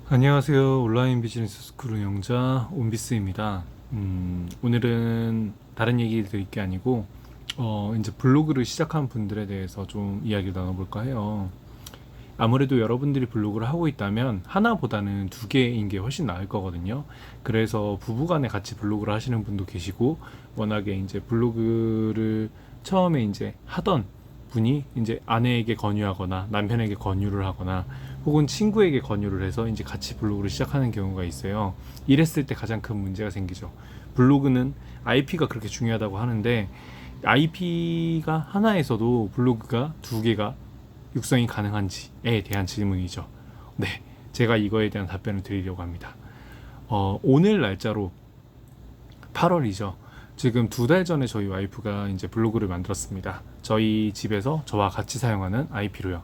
안녕하세요. 온라인 비즈니스 스쿨 운영자 온비스입니다. 오늘은 다른 얘기 드릴 게 아니고, 이제 블로그를 시작한 분들에 대해서 좀 이야기를 나눠볼까 해요. 아무래도 여러분들이 블로그를 하고 있다면 하나보다는 두 개인 게 훨씬 나을 거거든요. 그래서 부부간에 같이 블로그를 하시는 분도 계시고, 워낙에 이제 블로그를 처음에 이제 하던 분이 이제 아내에게 권유하거나 남편에게 권유를 하거나 혹은 친구에게 권유를 해서 이제 같이 블로그를 시작하는 경우가 있어요. 이랬을 때 가장 큰 문제가 생기죠. 블로그는 IP가 그렇게 중요하다고 하는데 IP가 하나에서도 블로그가 두 개가 육성이 가능한지에 대한 질문이죠. 네, 제가 이거에 대한 답변을 드리려고 합니다. 오늘 날짜로 8월이죠. 지금 2달 전에 저희 와이프가 이제 블로그를 만들었습니다. 저희 집에서 저와 같이 사용하는 IP로요.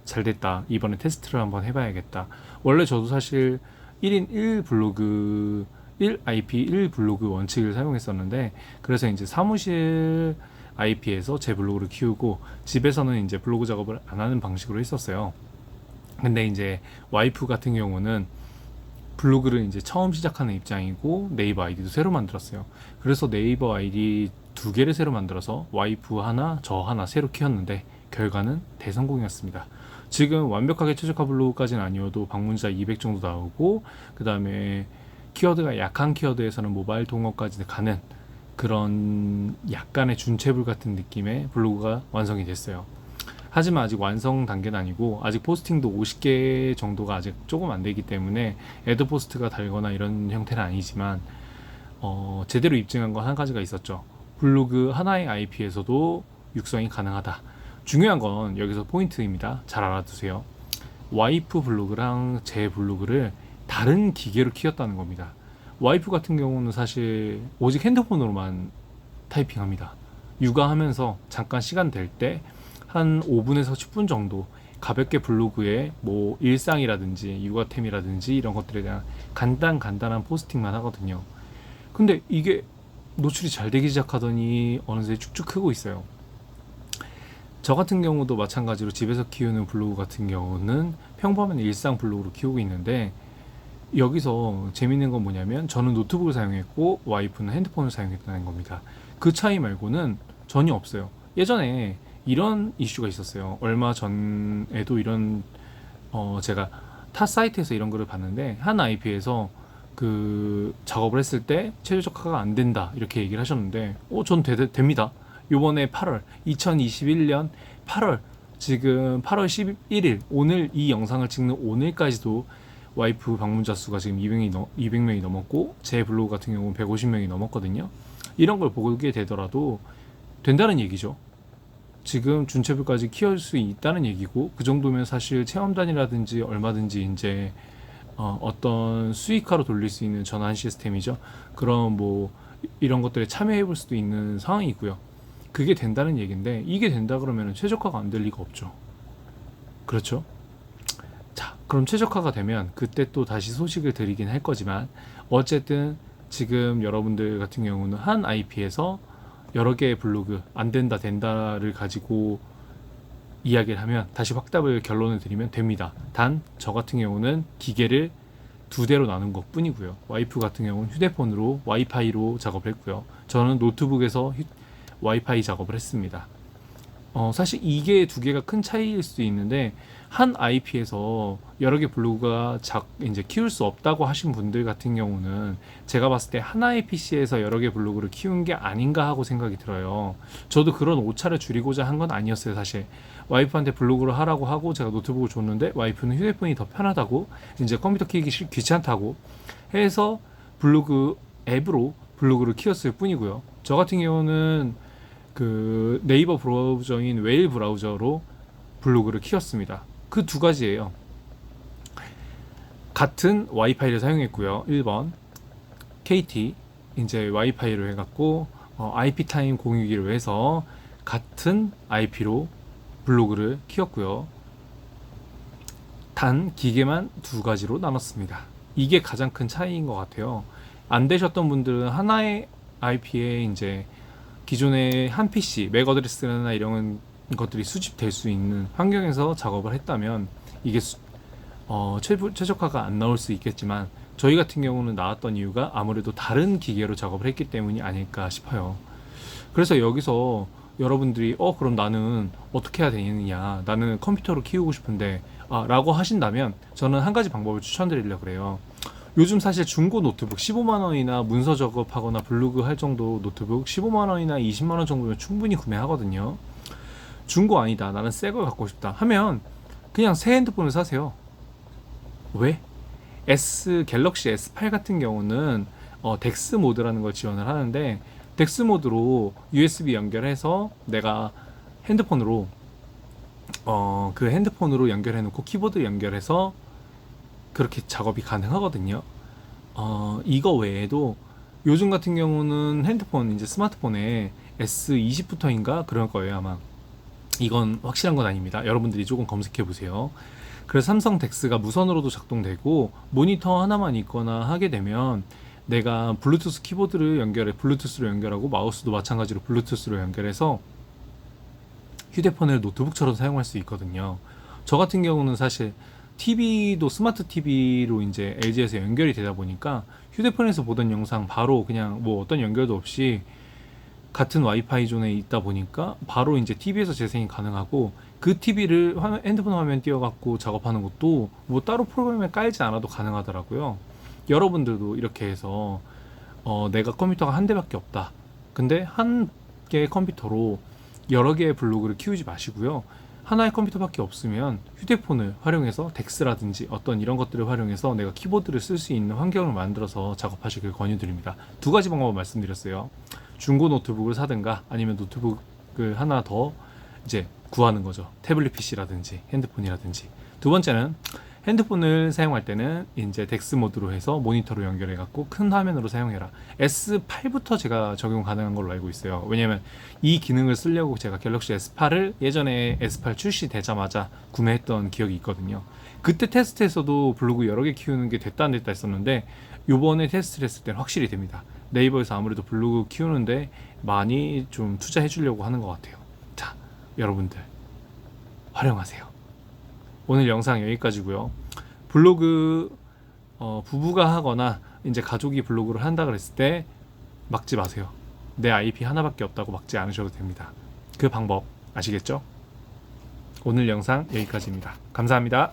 잘 됐다. 이번에 테스트를 한번 해봐야겠다. 원래 저도 사실 1인 1 블로그, 1 IP, 1 블로그 원칙을 사용했었는데, 그래서 이제 사무실 IP에서 제 블로그를 키우고, 집에서는 이제 블로그 작업을 안 하는 방식으로 했었어요. 근데 이제 와이프 같은 경우는 블로그를 이제 처음 시작하는 입장이고 네이버 아이디도 새로 만들었어요. 그래서 네이버 아이디 두 개를 새로 만들어서 와이프 하나, 저 하나 새로 키웠는데 결과는 대성공이었습니다. 지금 완벽하게 최적화 블로그까지는 아니어도 방문자 200 정도 나오고, 그 다음에 키워드가 약한 키워드에서는 모바일 통어까지 가는 그런 약간의 준체불 같은 느낌의 블로그가 완성이 됐어요. 하지만 아직 완성 단계는 아니고, 아직 포스팅도 50개 정도가 아직 조금 안 되기 때문에 애드 포스트가 달거나 이런 형태는 아니지만, 제대로 입증한 건 한 가지가 있었죠. 블로그 하나의 IP에서도 육성이 가능하다. 중요한 건 여기서 포인트입니다. 잘 알아두세요. 와이프 블로그랑 제 블로그를 다른 기계로 키웠다는 겁니다. 와이프 같은 경우는 사실 오직 핸드폰으로만 타이핑합니다. 육아하면서 잠깐 시간 될 때 한 5분에서 10분 정도 가볍게 블로그에 뭐 일상이라든지 육아템이라든지 이런 것들에 대한 간단한 포스팅만 하거든요. 근데 이게 노출이 잘 되기 시작하더니 어느새 쭉쭉 크고 있어요. 저 같은 경우도 마찬가지로 집에서 키우는 블로그 같은 경우는 평범한 일상 블로그로 키우고 있는데, 여기서 재밌는 건 뭐냐면 저는 노트북을 사용했고 와이프는 핸드폰을 사용했다는 겁니다. 그 차이 말고는 전혀 없어요. 예전에 이런 이슈가 있었어요. 얼마 전에도 이런 제가 타 사이트에서 이런 거를 봤는데, 한 IP에서 그 작업을 했을 때 최저적화가 안 된다 이렇게 얘기를 하셨는데, 전 됩니다. 요번에 8월 2021년 8월, 지금 8월 11일 오늘 이 영상을 찍는 오늘까지도 와이프 방문자 수가 지금 200명이 넘었고, 제 블로그 같은 경우는 150명이 넘었거든요. 이런 걸 보게 되더라도 된다는 얘기죠. 지금 준체불까지 키울 수 있다는 얘기고, 그 정도면 사실 체험단이라든지 얼마든지 이제 어떤 수익화로 돌릴 수 있는 전환 시스템이죠. 그럼 뭐 이런 것들에 참여해 볼 수도 있는 상황이고요. 그게 된다는 얘기인데, 이게 된다 그러면 최적화가 안 될 리가 없죠. 그렇죠? 자, 그럼 최적화가 되면 그때 또 다시 소식을 드리긴 할 거지만, 어쨌든 지금 여러분들 같은 경우는 한 IP에서 여러 개의 블로그 안 된다 된다를 가지고 이야기를 하면, 다시 확답을 결론을 드리면 됩니다. 단 저 같은 경우는 기계를 두 대로 나눈 것 뿐이고요. 와이프 같은 경우는 휴대폰으로 와이파이로 작업을 했고요. 저는 노트북에서 와이파이 작업을 했습니다. 사실 이게 두 개가 큰 차이일 수도 있는데, 한 IP에서 여러 개 블로그가 이제 키울 수 없다고 하신 분들 같은 경우는 제가 봤을 때 하나의 PC에서 여러 개 블로그를 키운 게 아닌가 하고 생각이 들어요. 저도 그런 오차를 줄이고자 한 건 아니었어요, 사실. 와이프한테 블로그를 하라고 하고 제가 노트북을 줬는데, 와이프는 휴대폰이 더 편하다고, 이제 컴퓨터 키기 귀찮다고 해서 블로그 앱으로 블로그를 키웠을 뿐이고요. 저 같은 경우는 그 네이버 브라우저인 웨일 브라우저로 블로그를 키웠습니다. 그 두 가지예요. 같은 와이파이를 사용했고요. 1번 KT 이제 와이파이로 해갖고 IP 타임 공유기로 해서 같은 IP로 블로그를 키웠고요. 단 기계만 두 가지로 나눴습니다. 이게 가장 큰 차이인 것 같아요. 안 되셨던 분들은 하나의 IP에 이제 기존의 한 PC, 맥 어드레스나 이런 것들이 수집될 수 있는 환경에서 작업을 했다면, 이게 최적화가 안 나올 수 있겠지만 저희 같은 경우는 나왔던 이유가 아무래도 다른 기계로 작업을 했기 때문이 아닐까 싶어요. 그래서 여기서 여러분들이 그럼 나는 어떻게 해야 되느냐, 나는 컴퓨터로 키우고 싶은데 라고 하신다면 저는 한 가지 방법을 추천드리려고 그래요. 요즘 사실 중고 노트북 15만 원이나 문서 작업하거나 블로그 할 정도 노트북 15만 원이나 20만 원 정도면 충분히 구매하거든요. 중고 아니다, 나는 새 걸 갖고 싶다 하면 그냥 새 핸드폰을 사세요. 왜? 갤럭시 S8 같은 경우는 덱스 모드라는 걸 지원을 하는데, 덱스 모드로 USB 연결해서 내가 핸드폰으로 그 핸드폰으로 연결해 놓고 키보드 연결해서 그렇게 작업이 가능하거든요. 이거 외에도 요즘 같은 경우는 핸드폰, 이제 스마트폰에 S20부터인가 그럴 거예요 아마. 이건 확실한 건 아닙니다. 여러분들이 조금 검색해 보세요. 그래서 삼성 덱스가 무선으로도 작동되고 모니터 하나만 있거나 하게 되면 내가 블루투스 키보드를 블루투스로 연결하고 마우스도 마찬가지로 블루투스로 연결해서 휴대폰을 노트북처럼 사용할 수 있거든요. 저 같은 경우는 사실 TV도 스마트 TV로 이제 LG에서 연결이 되다 보니까 휴대폰에서 보던 영상 바로 그냥 뭐 어떤 연결도 없이 같은 와이파이 존에 있다 보니까 바로 이제 TV에서 재생이 가능하고, 그 TV를 핸드폰 화면 띄워갖고 작업하는 것도 뭐 따로 프로그램을 깔지 않아도 가능하더라고요. 여러분들도 이렇게 해서 내가 컴퓨터가 한 대밖에 없다. 근데 한 개의 컴퓨터로 여러 개의 블로그를 키우지 마시고요. 하나의 컴퓨터밖에 없으면 휴대폰을 활용해서 덱스라든지 어떤 이런 것들을 활용해서 내가 키보드를 쓸 수 있는 환경을 만들어서 작업하시길 권유드립니다. 두 가지 방법을 말씀드렸어요. 중고 노트북을 사든가 아니면 노트북을 하나 더 이제 구하는 거죠. 태블릿 PC라든지 핸드폰이라든지. 두 번째는 핸드폰을 사용할 때는 이제 덱스 모드로 해서 모니터로 연결해 갖고 큰 화면으로 사용해라. S8부터 제가 적용 가능한 걸로 알고 있어요. 왜냐면 이 기능을 쓰려고 제가 갤럭시 S8을 예전에 S8 출시되자마자 구매했던 기억이 있거든요. 그때 테스트에서도 블로그 여러 개 키우는 게 됐다 안 됐다 했었는데, 요번에 테스트를 했을 때는 확실히 됩니다. 네이버에서 아무래도 블로그 키우는데 많이 좀 투자해 주려고 하는 것 같아요. 자, 여러분들 활용하세요. 오늘 영상 여기까지고요. 블로그 부부가 하거나 이제 가족이 블로그를 한다 그랬을 때 막지 마세요. 내 IP 하나밖에 없다고 막지 않으셔도 됩니다. 그 방법 아시겠죠? 오늘 영상 여기까지입니다. 감사합니다.